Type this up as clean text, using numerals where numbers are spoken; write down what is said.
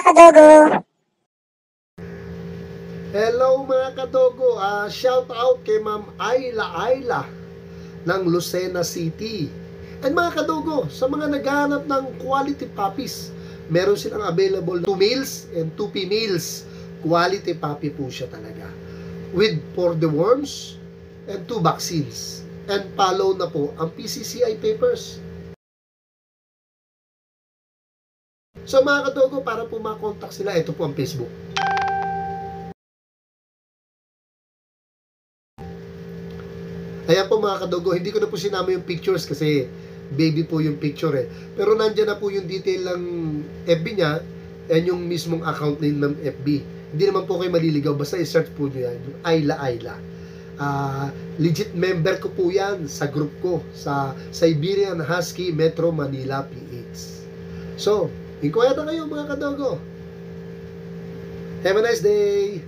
kadogo! Hello mga kadogo, shout out kay Ma'am Ayla ng Lucena City. And mga kadogo, sa mga naghahanap ng quality puppies, meron silang available 2 males and 2 females. Quality puppy po siya talaga. With for the worms and 2 vaccines. And follow na po ang PCCI papers. So mga kadogo, para po makontak sila, ito po ang Facebook. Ayan po mga kadogo, hindi ko na po sinama yung pictures kasi baby po yung picture eh. Pero nandyan na po yung detail ng FB niya and yung mismong account name ng FB. Hindi naman po kayo maliligaw, basta i-search po nyo yan, yung Ayla. Legit member ko po yan sa group ko sa Siberian Husky Metro Manila PH. So, inquire na kayo mga kadogo. Have a nice day!